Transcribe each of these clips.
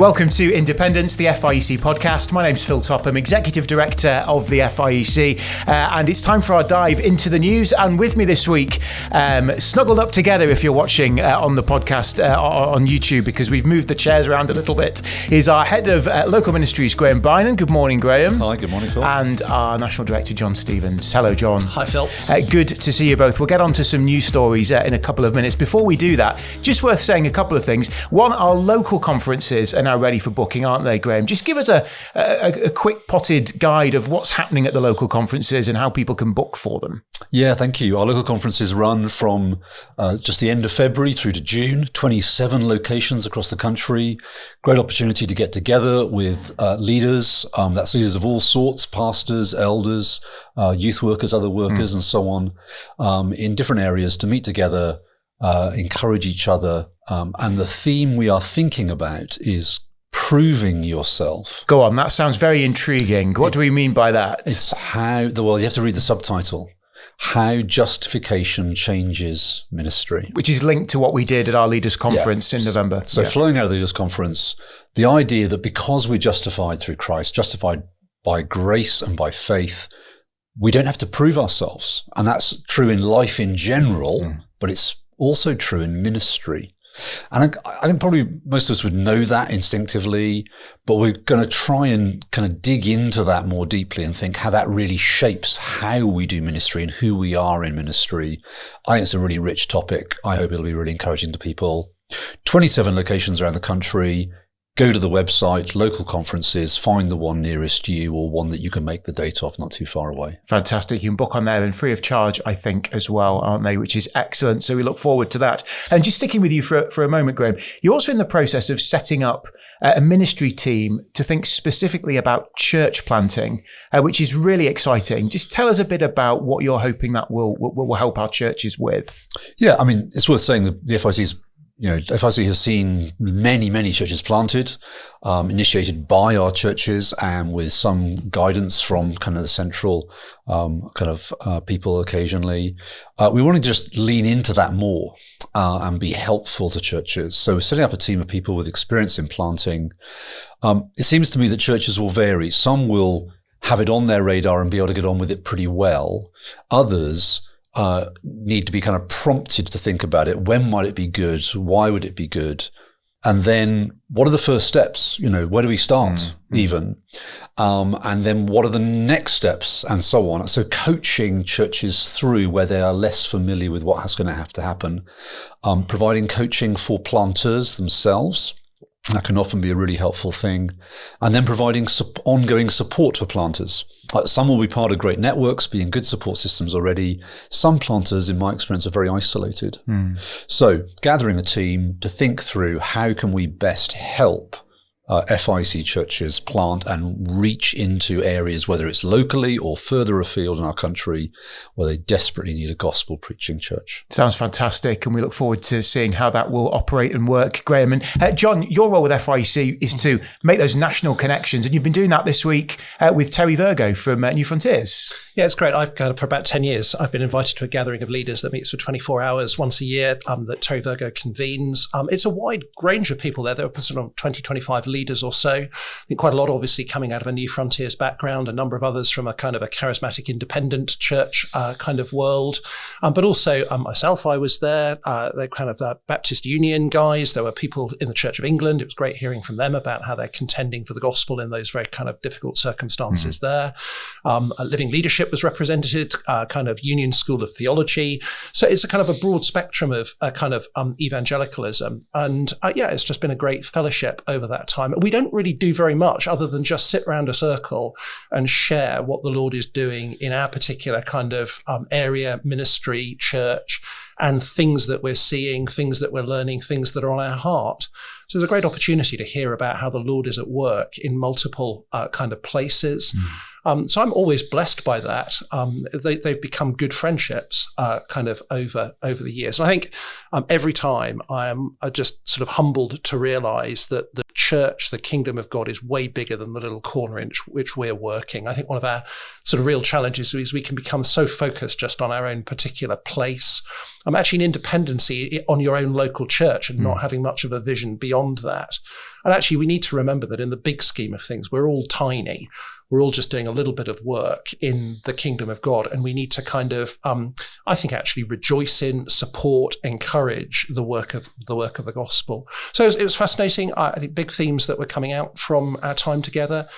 Welcome to Independence, the FIEC podcast. My name's Phil Topham, Executive Director of the FIEC, and it's time for our dive into the news. And with me this week, snuggled up together if you're watching on the podcast on YouTube, because we've moved the chairs around a little bit, is our Head of Local Ministries, Graham Beynon. Good morning, Graham. Hi, good morning, Phil. And our National Director, John Stevens. Hello, John. Hi, Phil. Good to see you both. We'll get on to some news stories in a couple of minutes. Before we do that, just worth saying a couple of things. One, our local conferences are now ready for booking, aren't they, Graham? Just give us a quick potted guide of what's happening at the local conferences and how people can book for them. Yeah, thank you. Our local conferences run from just the end of February through to June, 27 locations across the country. Great opportunity to get together with leaders. That's leaders of all sorts, pastors, elders, youth workers, other workers, and so on, in different areas to meet together, encourage each other. And the theme we are thinking about is proving yourself. Go on, that sounds very intriguing. What do we mean by that? It's how, well, you have to read the subtitle. How justification changes ministry. Which is linked to what we did at our leaders' conference in November. So flowing out of the leaders' conference, the idea that because we're justified through Christ, justified by grace and by faith, we don't have to prove ourselves. And that's true in life in general, but it's also true in ministry. And I think probably most of us would know that instinctively, but we're going to try and kind of dig into that more deeply and think how that really shapes how we do ministry and who we are in ministry. I think it's a really rich topic. I hope it'll be really encouraging to people. 27 locations around the country. Go to the website, local conferences, find the one nearest you or one that you can make the date of, not too far away. Fantastic. You can book on there and free of charge, I think, as well, aren't they? Which is excellent. So we look forward to that. And just sticking with you for a moment, Graham, you're also in the process of setting up a ministry team to think specifically about church planting, which is really exciting. Just tell us a bit about what you're hoping that will help our churches with. Yeah, I mean, it's worth saying that the FIC's FIC has seen many, many churches planted, initiated by our churches and with some guidance from kind of the central people occasionally. We want to just lean into that more and be helpful to churches. So we're setting up a team of people with experience in planting. It seems to me that churches will vary. Some will have it on their radar and be able to get on with it pretty well. Others need to be kind of prompted to think about it. When might it be good? Why would it be good? And then what are the first steps? Where do we start even? And then what are the next steps and so on? So coaching churches through where they are less familiar with what's going to have to happen, providing coaching for planters themselves. That can often be a really helpful thing. And then providing ongoing support for planters. Some will be part of great networks, be in good support systems already. Some planters, in my experience, are very isolated. So gathering a team to think through how can we best help FIC churches plant and reach into areas, whether it's locally or further afield in our country, where they desperately need a gospel preaching church. Sounds fantastic, and we look forward to seeing how that will operate and work, Graham. And John, your role with FIC is to make those national connections, and you've been doing that this week with Terry Virgo from New Frontiers. Yeah, it's great. For about 10 years, I've been invited to a gathering of leaders that meets for 24 hours once a year that Terry Virgo convenes. It's a wide range of people there. There were sort of 20, 25 leaders or so. I think quite a lot obviously coming out of a New Frontiers background, a number of others from a kind of a charismatic independent church kind of world. But also myself, I was there. They're kind of the Baptist Union guys. There were people in the Church of England. It was great hearing from them about how they're contending for the gospel in those very kind of difficult circumstances there. Living Leadership was represented, kind of Union School of Theology. So it's a kind of a broad spectrum of kind of evangelicalism. And it's just been a great fellowship over that time. We don't really do very much other than just sit around a circle and share what the Lord is doing in our particular kind of area, ministry, church, and things that we're seeing, things that we're learning, things that are on our heart. So there's a great opportunity to hear about how the Lord is at work in multiple kind of places. So I'm always blessed by that. They've become good friendships kind of over the years. And I think every time I am just sort of humbled to realize that the church church, the kingdom of God, is way bigger than the little corner in which we're working. I think one of our sort of real challenges is we can become so focused just on our own particular place. Actually, an independency on your own local church and not having much of a vision beyond that. And actually, we need to remember that in the big scheme of things, we're all tiny. We're all just doing a little bit of work in the kingdom of God. And we need to kind of, I think, actually rejoice in, support, encourage the work of the gospel. So it was fascinating. I think big themes that were coming out from our time together,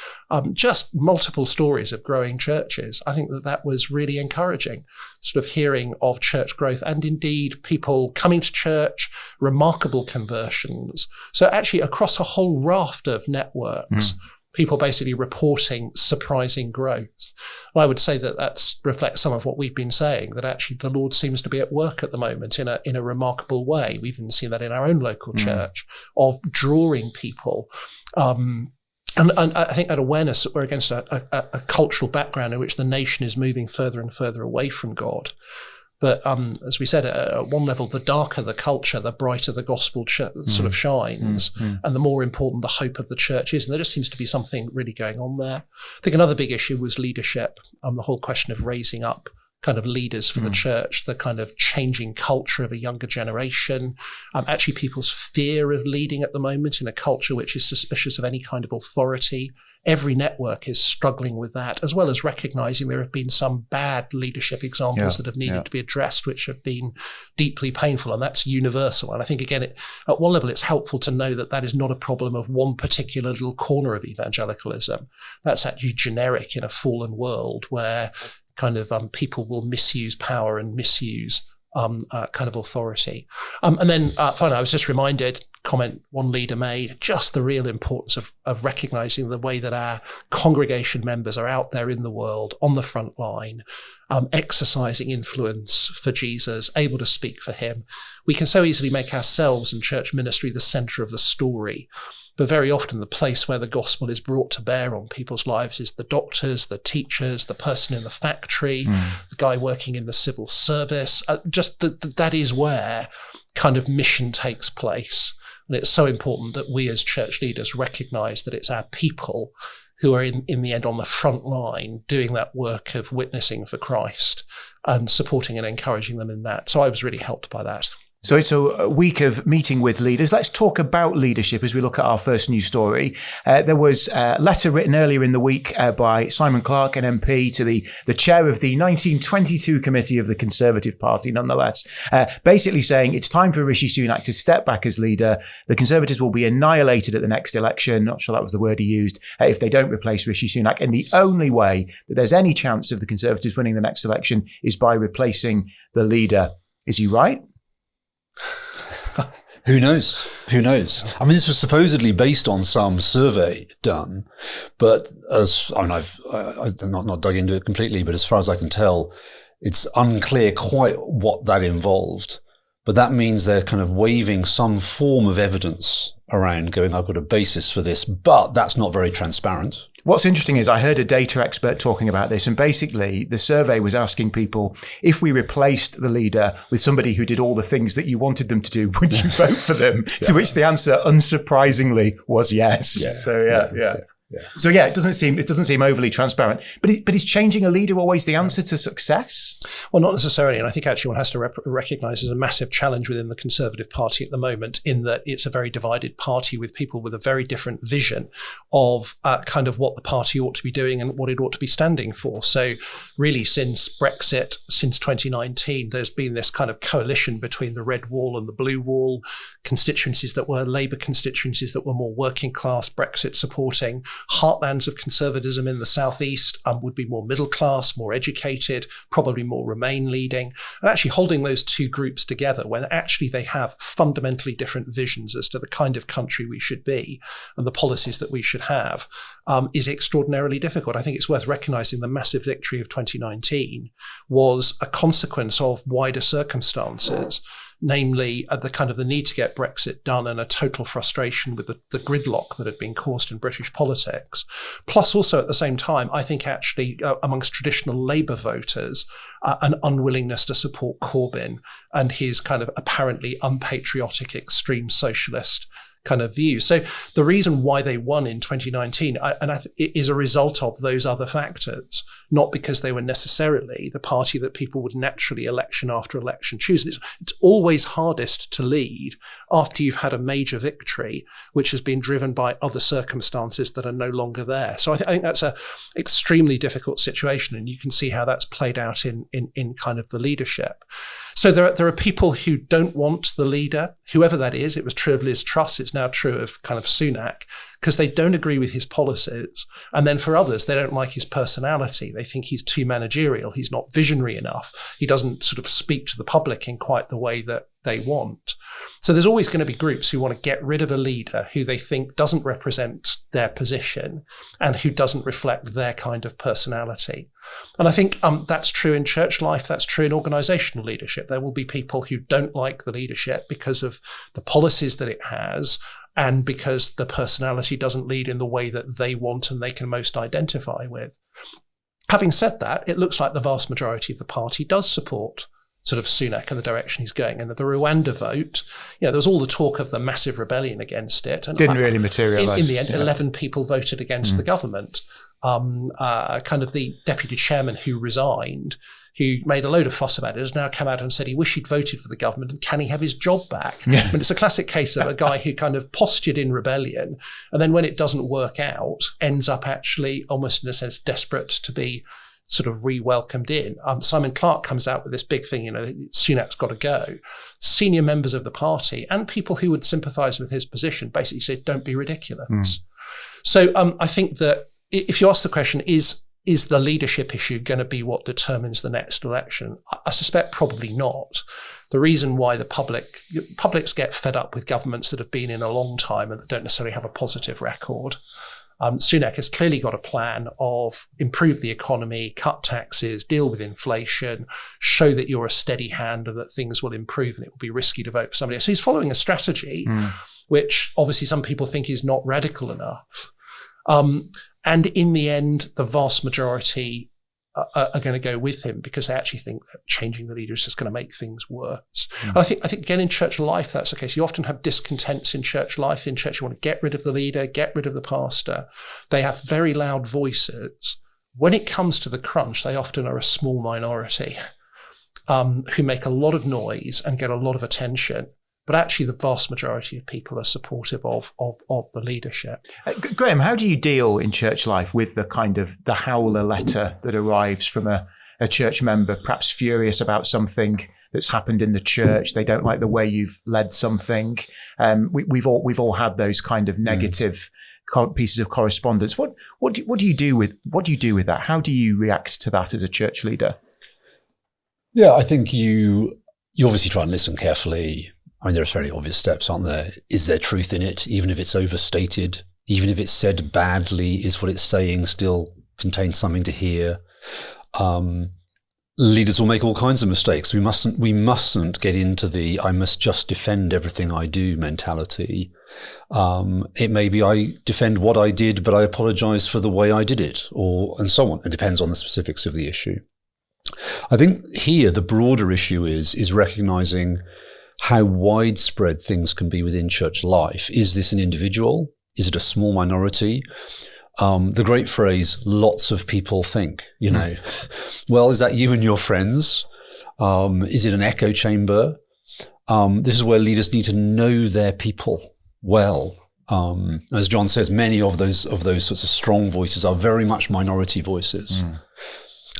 just multiple stories of growing churches. I think that was really encouraging, sort of hearing of church growth and indeed people coming to church, remarkable conversions. So actually across a whole raft of networks, people basically reporting surprising growth. And I would say that reflects some of what we've been saying, that actually the Lord seems to be at work at the moment in a remarkable way. We've even seen that in our own local church, of drawing people. And I think that awareness that we're against a cultural background in which the nation is moving further and further away from God. But as we said, at one level, the darker the culture, the brighter the gospel sort of shines, and the more important the hope of the church is. And there just seems to be something really going on there. I think another big issue was leadership, the whole question of raising up kind of leaders for the church, the kind of changing culture of a younger generation, actually people's fear of leading at the moment in a culture which is suspicious of any kind of authority. Every network is struggling with that, as well as recognizing there have been some bad leadership examples that have needed to be addressed, which have been deeply painful, and that's universal. And I think, again, at one level, it's helpful to know that that is not a problem of one particular little corner of evangelicalism. That's actually generic in a fallen world where kind of people will misuse power and misuse kind of authority. And then finally, I was just reminded, comment one leader made, just the real importance of recognizing the way that our congregation members are out there in the world, on the front line, exercising influence for Jesus, able to speak for him. We can so easily make ourselves and church ministry the center of the story. But very often the place where the gospel is brought to bear on people's lives is the doctors, the teachers, the person in the factory, the guy working in the civil service. That is where kind of mission takes place. And it's so important that we as church leaders recognize that it's our people who are in the end on the front line doing that work of witnessing for Christ and supporting and encouraging them in that. So I was really helped by that. So it's a week of meeting with leaders. Let's talk about leadership as we look at our first news story. There was a letter written earlier in the week by Simon Clarke, an MP, to the chair of the 1922 committee of the Conservative Party, nonetheless, basically saying it's time for Rishi Sunak to step back as leader. The Conservatives will be annihilated at the next election. Not sure that was the word he used, if they don't replace Rishi Sunak. And the only way that there's any chance of the Conservatives winning the next election is by replacing the leader. Is he right? Who knows? Who knows? I mean, this was supposedly based on some survey done, but I've not dug into it completely, but as far as I can tell, it's unclear quite what that involved. But that means they're kind of waving some form of evidence around, going, I've got a basis for this, but that's not very transparent. What's interesting is I heard a data expert talking about this, and basically the survey was asking people, if we replaced the leader with somebody who did all the things that you wanted them to do, would you vote for them? To which the answer, unsurprisingly, was yes. Yeah. So it doesn't seem overly transparent. But is changing a leader always the answer to success? Well, not necessarily. And I think actually one has to recognise there's a massive challenge within the Conservative Party at the moment, in that it's a very divided party with people with a very different vision of kind of what the party ought to be doing and what it ought to be standing for. So really since Brexit, since 2019, there's been this kind of coalition between the red wall and the blue wall, constituencies that were Labour constituencies that were more working class, Brexit supporting. Heartlands of conservatism in the southeast would be more middle class, more educated, probably more Remain leading. And actually holding those two groups together when actually they have fundamentally different visions as to the kind of country we should be and the policies that we should have is extraordinarily difficult. I think it's worth recognising the massive victory of 2019 was a consequence of wider circumstances, namely the kind of the need to get Brexit done and a total frustration with the gridlock that had been caused in British politics. Plus also at the same time, I think actually amongst traditional Labour voters, an unwillingness to support Corbyn and his kind of apparently unpatriotic extreme socialist kind of view. So the reason why they won in 2019 is a result of those other factors, not because they were necessarily the party that people would naturally election after election choose. It's always hardest to lead after you've had a major victory, which has been driven by other circumstances that are no longer there. So I think that's a extremely difficult situation, and you can see how that's played out in kind of the leadership. So there are people who don't want the leader, whoever that is. It was true of Liz Truss. It's now true of kind of Sunak, because they don't agree with his policies. And then for others, they don't like his personality. They think he's too managerial. He's not visionary enough. He doesn't sort of speak to the public in quite the way that they want. So there's always going to be groups who want to get rid of a leader who they think doesn't represent their position and who doesn't reflect their kind of personality. And I think that's true in church life. That's true in organizational leadership. There will be people who don't like the leadership because of the policies that it has and because the personality doesn't lead in the way that they want and they can most identify with. Having said that, it looks like the vast majority of the party does support sort of Sunak and the direction he's going. And the Rwanda vote, there was all the talk of the massive rebellion against it. And didn't really materialise. In the end, 11 people voted against the government. Kind of the deputy chairman who resigned, who made a load of fuss about it, has now come out and said he wished he'd voted for the government and can he have his job back? I mean, it's a classic case of a guy who kind of postured in rebellion and then when it doesn't work out, ends up actually almost in a sense desperate to be sort of re-welcomed in. Simon Clarke comes out with this big thing, Sunak's got to go. Senior members of the party and people who would sympathise with his position basically said, don't be ridiculous. So I think that if you ask the question, is the leadership issue going to be what determines the next election? I suspect probably not. The reason why the publics get fed up with governments that have been in a long time and that don't necessarily have a positive record. Sunak has clearly got a plan of improve the economy, cut taxes, deal with inflation, show that you're a steady hand and that things will improve and it will be risky to vote for somebody else. So he's following a strategy, which obviously some people think is not radical enough. And in the end, the vast majority are going to go with him because they actually think that changing the leader is just going to make things worse. And I think again in church life that's the case. You often have discontents in church life. In church, you want to get rid of the leader, get rid of the pastor. They have very loud voices. When it comes to the crunch, they often are a small minority who make a lot of noise and get a lot of attention. But actually, the vast majority of people are supportive of the leadership. Graham, how do you deal in church life with the kind of the howler letter that arrives from a church member, perhaps furious about something that's happened in the church? They don't like the way you've led something. We've all had those kind of negative pieces of correspondence. What do you do with that? How do you react to that as a church leader? Yeah, I think you obviously try and listen carefully. I mean, there's very obvious steps, aren't there? Is there truth in it? Even if it's overstated, even if it's said badly, is what it's saying still contains something to hear? Leaders will make all kinds of mistakes. We mustn't get into the I must just defend everything I do mentality. It may be I defend what I did, but I apologize for the way I did it, and so on. It depends on the specifics of the issue. I think here the broader issue is recognizing how widespread things can be within church life. Is this an individual? Is it a small minority? The great phrase, lots of people think, well, is that you and your friends? Is it an echo chamber? This is where leaders need to know their people well. As John says, many of those sorts of strong voices are very much minority voices.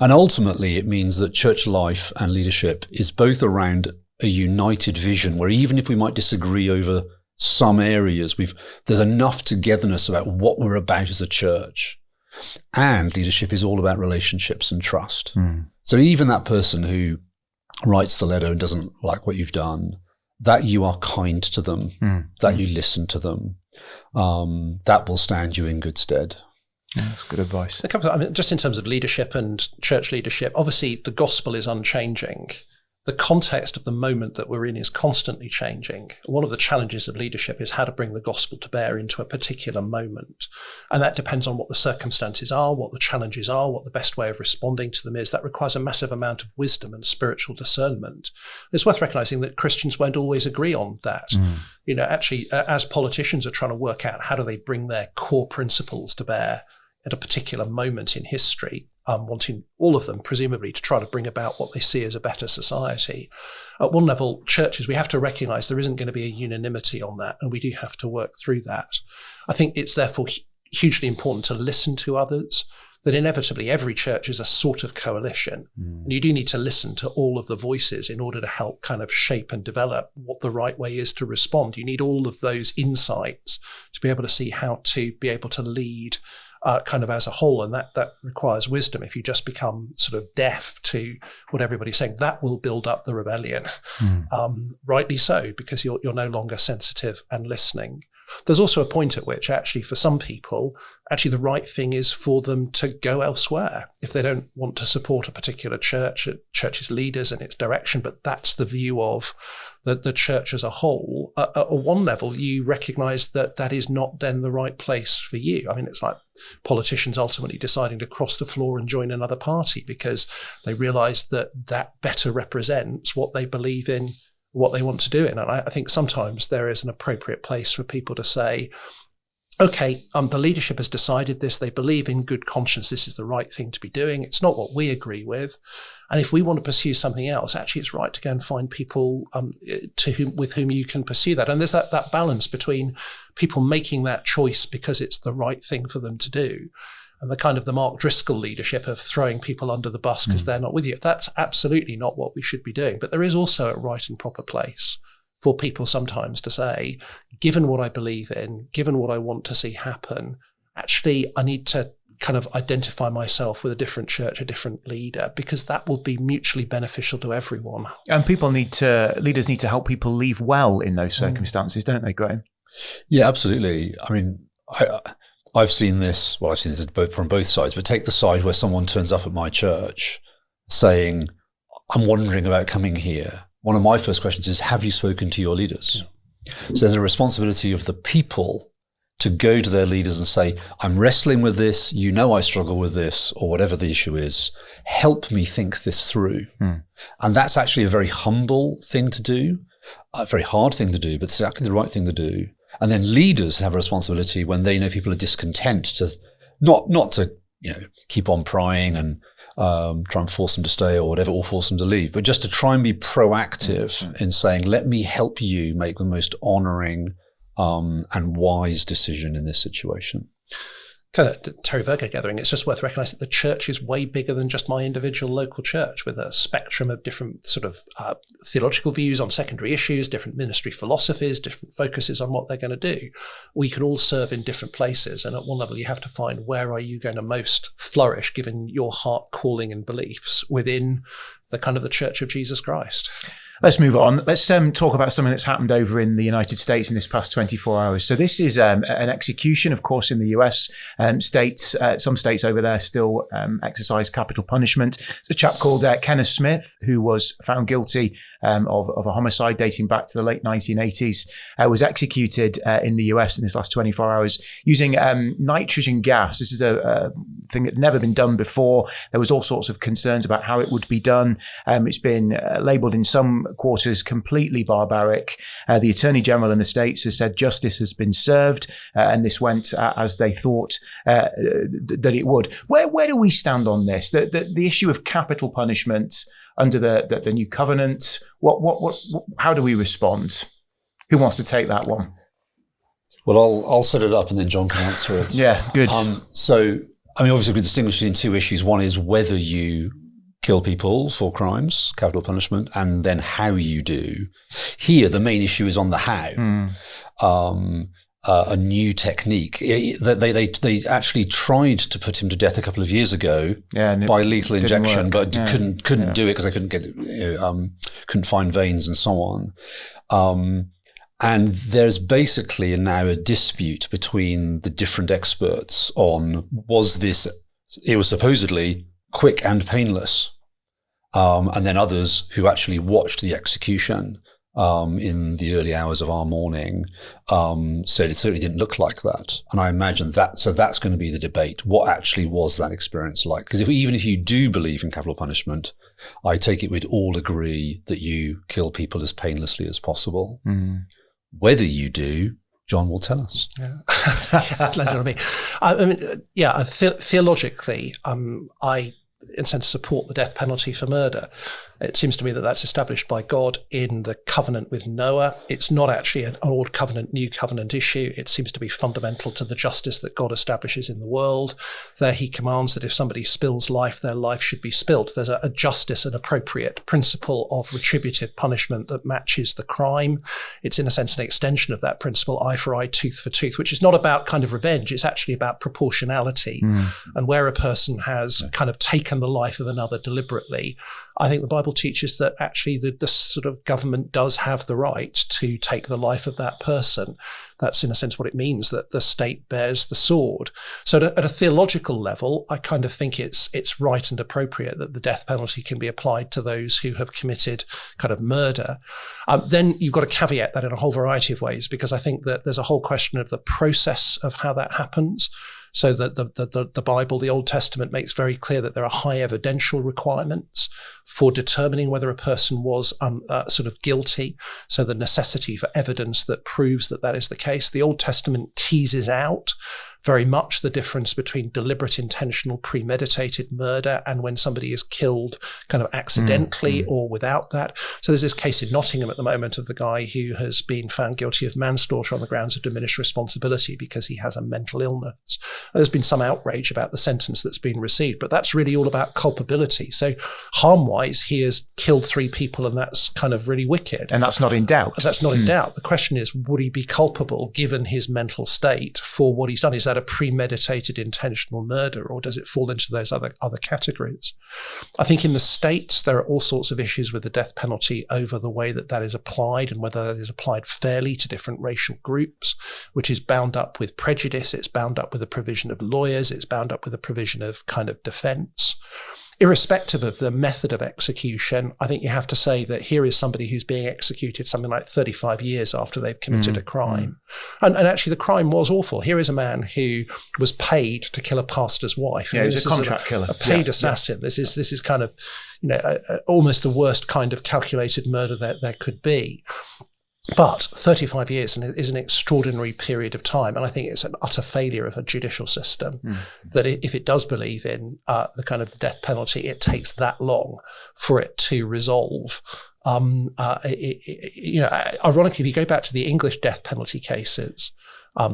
And ultimately, it means that church life and leadership is both around a united vision where even if we might disagree over some areas, there's enough togetherness about what we're about as a church. And leadership is all about relationships and trust. So even that person who writes the letter and doesn't like what you've done, that you are kind to them, that you listen to them, that will stand you in good stead. That's good advice. Just in terms of leadership and church leadership, obviously the gospel is unchanging. the context of the moment that we're in is constantly changing. One of the challenges of leadership is how to bring the gospel to bear into a particular moment. And that depends on what the circumstances are, what the challenges are, what the best way of responding to them is. That requires a massive amount of wisdom and spiritual discernment. It's worth recognizing that Christians won't always agree on that. Actually, as politicians are trying to work out how do they bring their core principles to bear at a particular moment in history, wanting all of them, presumably, to try to bring about what they see as a better society. At one level, churches, we have to recognise there isn't going to be a unanimity on that, and we do have to work through that. I think it's therefore hugely important to listen to others, that inevitably every church is a sort of coalition. And you do need to listen to all of the voices in order to help kind of shape and develop what the right way is to respond. You need all of those insights to be able to see how to be able to lead kind of as a whole, and that requires wisdom. If you just become sort of deaf to what everybody's saying, that will build up the rebellion. Rightly so, because you're no longer sensitive and listening. There's also a point at which actually for some people, actually the right thing is for them to go elsewhere if they don't want to support a particular church's leaders and its direction, but that's the view of the church as a whole. At one level, you recognise that is not then the right place for you. I mean, it's like politicians ultimately deciding to cross the floor and join another party because they realise that better represents what they believe in, what they want to do it. And I think sometimes there is an appropriate place for people to say, okay, the leadership has decided this. They believe in good conscience. This is the right thing to be doing. It's not what we agree with. And if we want to pursue something else, actually it's right to go and find people with whom you can pursue that. And there's that balance between people making that choice because it's the right thing for them to do, and the kind of the Mark Driscoll leadership of throwing people under the bus because they're not with you. That's absolutely not what we should be doing. But there is also a right and proper place for people sometimes to say, given what I believe in, given what I want to see happen, actually I need to kind of identify myself with a different church, a different leader, because that will be mutually beneficial to everyone. And leaders need to help people leave well in those circumstances, don't they, Graham? Yeah, absolutely. I mean, I've seen this from both sides, but take the side where someone turns up at my church saying, I'm wondering about coming here. One of my first questions is, have you spoken to your leaders? So there's a responsibility of the people to go to their leaders and say, I'm wrestling with this, I struggle with this, or whatever the issue is, help me think this through. And that's actually a very humble thing to do, a very hard thing to do, but exactly the right thing to do. And then leaders have a responsibility when they know people are discontent to not to keep on prying and try and force them to stay or whatever, or force them to leave, but just to try and be proactive in saying, let me help you make the most honouring and wise decision in this situation. Kind of Terry Virgo gathering, it's just worth recognising that the church is way bigger than just my individual local church, with a spectrum of different sort of theological views on secondary issues, different ministry philosophies, different focuses on what they're going to do. We can all serve in different places, and at one level you have to find where are you going to most flourish given your heart calling and beliefs within the kind of the Church of Jesus Christ. Let's move on. Let's talk about something that's happened over in the United States in this past 24 hours. So this is an execution, of course, in the US. Some states over there still exercise capital punishment. It's a chap called Kenneth Smith, who was found guilty of a homicide dating back to the late 1980s, was executed in the US in this last 24 hours using nitrogen gas. This is a thing that had never been done before. There was all sorts of concerns about how it would be done. It's been labelled in some quarters completely barbaric. The Attorney General in the States has said justice has been served, and this went as they thought that it would. Where do we stand on this? The issue of capital punishment under the new covenant. How do we respond? Who wants to take that one? Well, I'll set it up and then John can answer it. Yeah, good. So, I mean, obviously we distinguish between two issues. One is whether you kill people for crimes, capital punishment, and then how you do. Here, the main issue is on the how. A new technique. They actually tried to put him to death a couple of years ago by lethal injection, but couldn't do it because they couldn't find veins and so on. And there's basically now a dispute between the different experts on it was supposedly quick and painless. and then others who actually watched the execution in the early hours of our morning, said it certainly didn't look like that. And I imagine that's going to be the debate. What actually was that experience like? Because even if you do believe in capital punishment, I take it we'd all agree that you kill people as painlessly as possible. Whether you do, John will tell us. Theologically, I in a sense support the death penalty for murder. It seems to me that that's established by God in the covenant with Noah. It's not actually an old covenant, new covenant issue. It seems to be fundamental to the justice that God establishes in the world. There he commands that if somebody spills life, their life should be spilled. There's a justice and appropriate principle of retributive punishment that matches the crime. It's in a sense an extension of that principle, eye for eye, tooth for tooth, which is not about kind of revenge. It's actually about proportionality. And where a person has kind of taken the life of another deliberately, I think the Bible teaches that actually the sort of government does have the right to take the life of that person. That's in a sense what it means, that the state bears the sword. So at a theological level, I kind of think it's right and appropriate that the death penalty can be applied to those who have committed kind of murder. Then you've got to caveat that in a whole variety of ways, because I think that there's a whole question of the process of how that happens. So that the Bible, the Old Testament, makes very clear that there are high evidential requirements for determining whether a person was sort of guilty. So the necessity for evidence that proves that that is the case. The Old Testament teases out very much the difference between deliberate, intentional, premeditated murder and when somebody is killed kind of accidentally or without that. So there's this case in Nottingham at the moment of the guy who has been found guilty of manslaughter on the grounds of diminished responsibility because he has a mental illness. There's been some outrage about the sentence that's been received, but that's really all about culpability. So harm-wise, he has killed 3 people, and that's kind of really wicked. And that's not in doubt. That's not in doubt. The question is, would he be culpable given his mental state for what he's done? Is that a premeditated intentional murder, or does it fall into those other categories? I think in the States, there are all sorts of issues with the death penalty over the way that is applied and whether that is applied fairly to different racial groups, which is bound up with prejudice. It's bound up with the provision of lawyers. It's bound up with the provision of kind of defense. Irrespective of the method of execution, I think you have to say that here is somebody who's being executed something like 35 years after they've committed a crime. And actually the crime was awful. Here is a man who was paid to kill a pastor's wife. Yeah, he's a contract killer. A paid assassin. Yeah. This is kind of, almost the worst kind of calculated murder that there could be. But 35 years is an extraordinary period of time. And I think it's an utter failure of a judicial system that if it does believe in the kind of the death penalty, it takes that long for it to resolve. Ironically, if you go back to the English death penalty cases,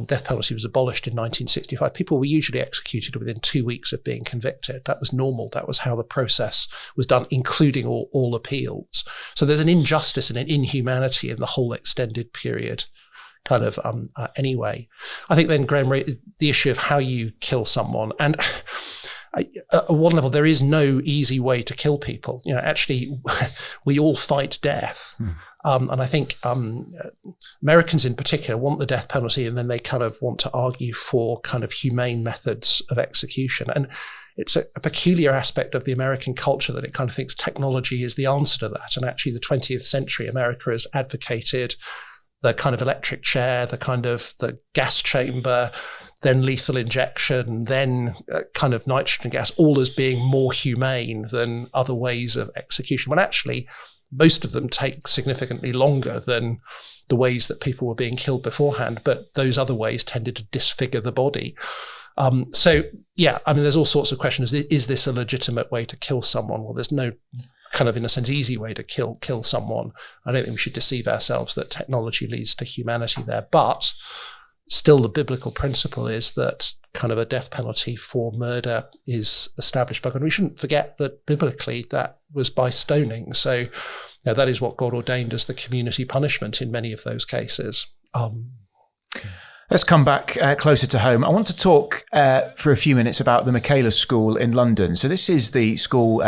death penalty was abolished in 1965. People were usually executed within 2 weeks of being convicted. That was normal. That was how the process was done, including all appeals. So there's an injustice and an inhumanity in the whole extended period kind of anyway. I think then, Graham, the issue of how you kill someone, and at one level, there is no easy way to kill people. Actually, we all fight death. And I think Americans in particular want the death penalty, and then they kind of want to argue for kind of humane methods of execution. And it's a peculiar aspect of the American culture that it kind of thinks technology is the answer to that. And actually, the 20th century, America has advocated the kind of electric chair, the kind of the gas chamber, then lethal injection, then kind of nitrogen gas, all as being more humane than other ways of execution, when actually most of them take significantly longer than the ways that people were being killed beforehand, but those other ways tended to disfigure the body. There's all sorts of questions. Is this a legitimate way to kill someone? Well, there's no kind of, in a sense, easy way to kill someone. I don't think we should deceive ourselves that technology leads to humanity there. But still, the biblical principle is that kind of a death penalty for murder is established by God. We shouldn't forget that biblically that was by stoning. So that is what God ordained as the community punishment in many of those cases. Let's come back closer to home. I want to talk for a few minutes about the Michaela School in London. So this is the school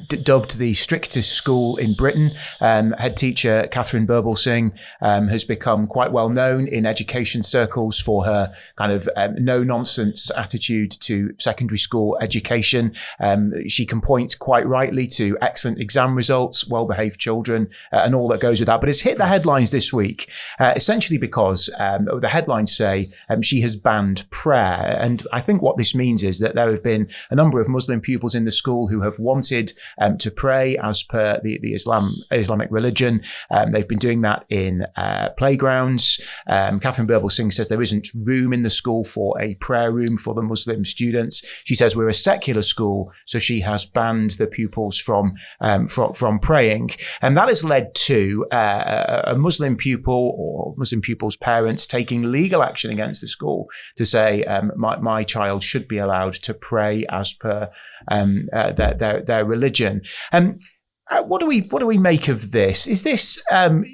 dubbed the strictest school in Britain. Head teacher Catherine Burblesing has become quite well known in education circles for her kind of no-nonsense attitude to secondary school education. She can point quite rightly to excellent exam results, well-behaved children, and all that goes with that. But it's hit the headlines this week, essentially because the headlines say she has banned prayer. And I think what this means is that there have been a number of Muslim pupils in the school who have wanted to pray as per the Islamic religion. They've been doing that in playgrounds. Catherine Burblesing says there isn't room in the school for a prayer room for the Muslim students. She says we're a secular school, so she has banned the pupils from praying. And that has led to a Muslim pupil or Muslim pupil's parents taking legal action against the school to say my child should be allowed to pray as per their religion. What do we make of this? Is this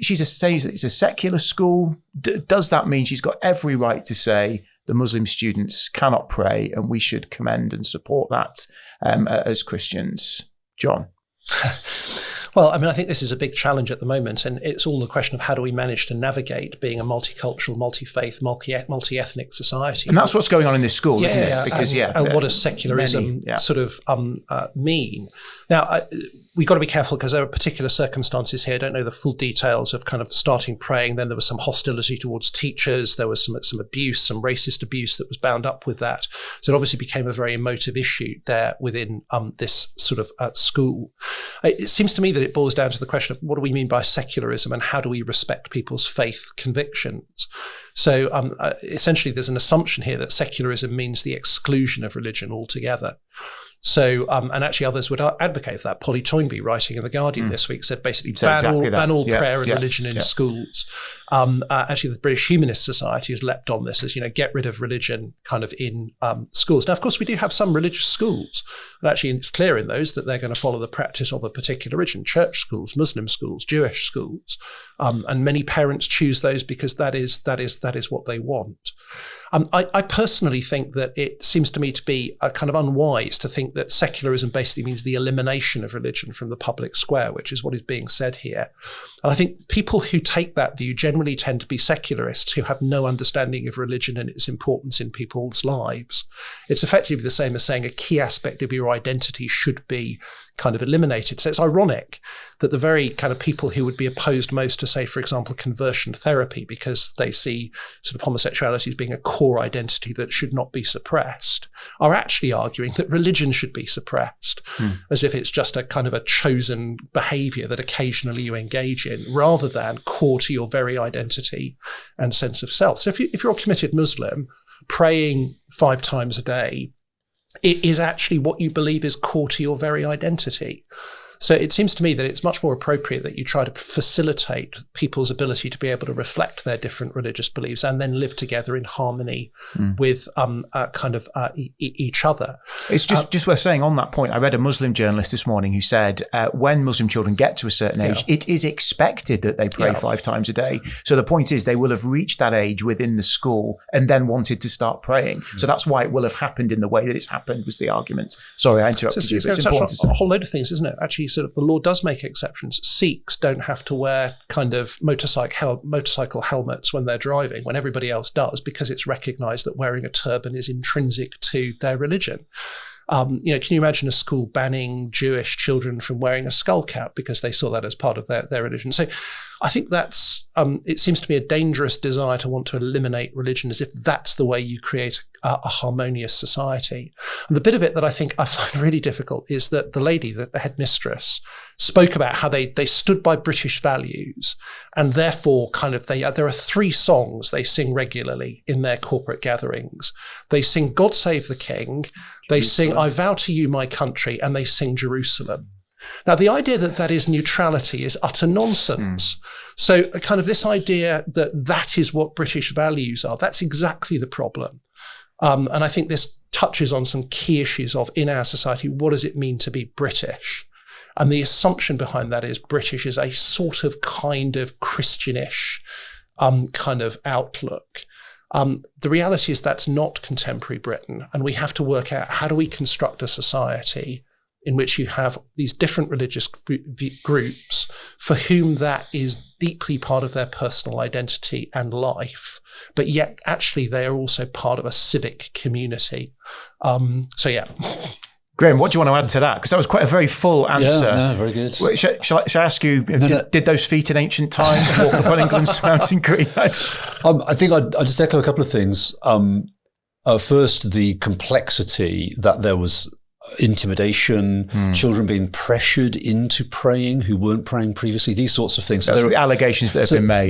she says it's a secular school? Does that mean she's got every right to say the Muslim students cannot pray and we should commend and support that as Christians? John? Well, I mean, I think this is a big challenge at the moment, and it's all the question of how do we manage to navigate being a multicultural, multi-faith, multi-ethnic society. And that's what's going on in this school, isn't it? Because, and what does secularism sort of mean? Now, we've got to be careful because there are particular circumstances here. I don't know the full details of kind of starting praying. Then there was some hostility towards teachers. There was some abuse, some racist abuse that was bound up with that. So it obviously became a very emotive issue there within this sort of school. It seems to me that it boils down to the question of what do we mean by secularism and how do we respect people's faith convictions? So essentially there's an assumption here that secularism means the exclusion of religion altogether. So, and actually others would advocate for that. Polly Toynbee, writing in The Guardian this week, said basically ban all prayer and religion in schools. Actually, the British Humanist Society has leapt on this as, get rid of religion kind of in schools. Now, of course, we do have some religious schools. And actually, it's clear in those that they're going to follow the practice of a particular religion. Church schools, Muslim schools, Jewish schools. And many parents choose those because that is what they want. I personally think that it seems to me to be kind of unwise to think that secularism basically means the elimination of religion from the public square, which is what is being said here. And I think people who take that view generally tend to be secularists who have no understanding of religion and its importance in people's lives. It's effectively the same as saying a key aspect of your identity should be kind of eliminated. So it's ironic that the very kind of people who would be opposed most to, say, for example, conversion therapy, because they see sort of homosexuality as being a core identity that should not be suppressed, are actually arguing that religion should be suppressed, as if it's just a kind of a chosen behavior that occasionally you engage in, rather than core to your very identity and sense of self. So if you're a committed Muslim, praying 5 times a day, it is actually what you believe is core to your very identity. So it seems to me that it's much more appropriate that you try to facilitate people's ability to be able to reflect their different religious beliefs and then live together in harmony with each other. It's just worth saying on that point, I read a Muslim journalist this morning who said when Muslim children get to a certain age, it is expected that they pray 5 times a day. So the point is they will have reached that age within the school and then wanted to start praying. So that's why it will have happened in the way that it's happened, was the argument. Sorry, I interrupted you, but it's important to say. A whole load of things, isn't it? Actually, sort of the law does make exceptions. Sikhs don't have to wear kind of motorcycle helmets when they're driving, when everybody else does, because it's recognised that wearing a turban is intrinsic to their religion. Can you imagine a school banning Jewish children from wearing a skull cap because they saw that as part of their religion? So I think that's, it seems to me a dangerous desire to want to eliminate religion as if that's the way you create a harmonious society. And the bit of it that I think I find really difficult is that the lady, the headmistress, spoke about how they stood by British values, and therefore kind of there are 3 songs they sing regularly in their corporate gatherings. They sing God Save the King, they sing I Vow to You My Country, and they sing Jerusalem. Now, the idea that is neutrality is utter nonsense. So kind of this idea that is what British values are, that's exactly the problem. And I think this touches on some key issues of, in our society, what does it mean to be British? And the assumption behind that is British is a sort of kind of Christianish kind of outlook. The reality is that's not contemporary Britain, and we have to work out how do we construct a society in which you have these different religious groups for whom that is deeply part of their personal identity and life, but yet actually they are also part of a civic community. Graham, what do you want to add to that? Because that was quite a very full answer. Yeah, no, very good. Wait, shall I ask you, did those feet in ancient times walk upon England's mountain green? I think I'd just echo a couple of things. First, the complexity that there was intimidation, children being pressured into praying who weren't praying previously, these sorts of things. That's the allegations that have been made.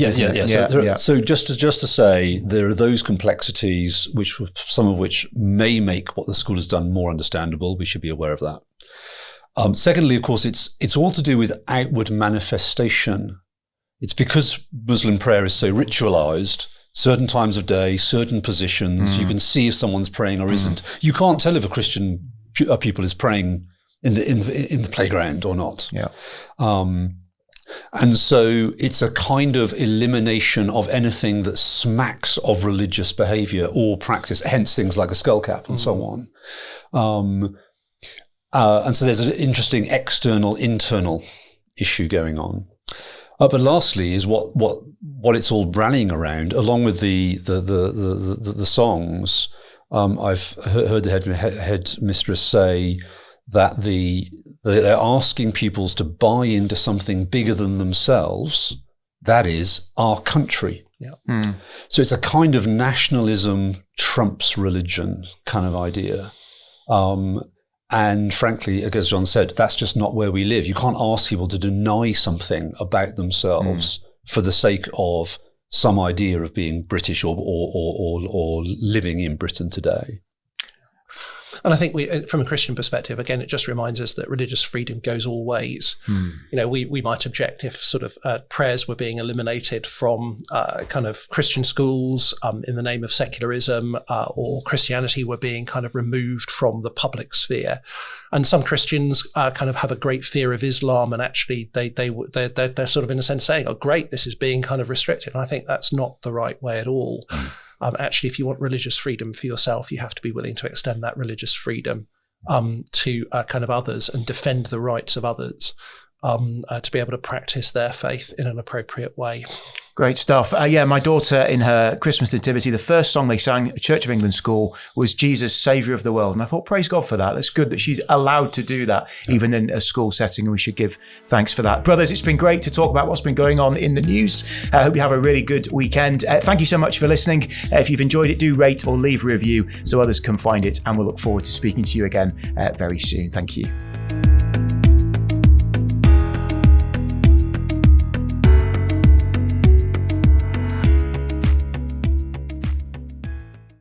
So just to say, there are those complexities, some of which may make what the school has done more understandable. We should be aware of that. Secondly, of course, it's all to do with outward manifestation. It's because Muslim prayer is so ritualized. Certain times of day, certain positions, you can see if someone's praying or isn't. You can't tell if a Christian pupil is praying in the playground or not. Yeah. And so it's a kind of elimination of anything that smacks of religious behavior or practice, hence things like a skull cap and so on. And so there's an interesting external, internal issue going on. But lastly is what it's all rallying around, along with the songs. I've heard the head mistress say that they're asking pupils to buy into something bigger than themselves. That is our country. Yeah. So it's a kind of nationalism trumps religion kind of idea. And frankly, as John said, that's just not where we live. You can't ask people to deny something about themselves for the sake of some idea of being British or living in Britain today. And I think from a Christian perspective, again, it just reminds us that religious freedom goes all ways. We might object if sort of prayers were being eliminated from kind of Christian schools in the name of secularism, or Christianity were being kind of removed from the public sphere. And some Christians kind of have a great fear of Islam, and actually they're sort of in a sense saying, "Oh, great, this is being kind of restricted." And I think that's not the right way at all. Actually, if you want religious freedom for yourself, you have to be willing to extend that religious freedom to kind of others and defend the rights of others to be able to practice their faith in an appropriate way. Great stuff. My daughter, in her Christmas nativity, the first song they sang at Church of England school was Jesus, Saviour of the World. And I thought, praise God for that. That's good that she's allowed to do that, even in a school setting, and we should give thanks for that. Brothers, it's been great to talk about what's been going on in the news. I hope you have a really good weekend. Thank you so much for listening. If you've enjoyed it, do rate or leave a review so others can find it, and we'll look forward to speaking to you again very soon. Thank you.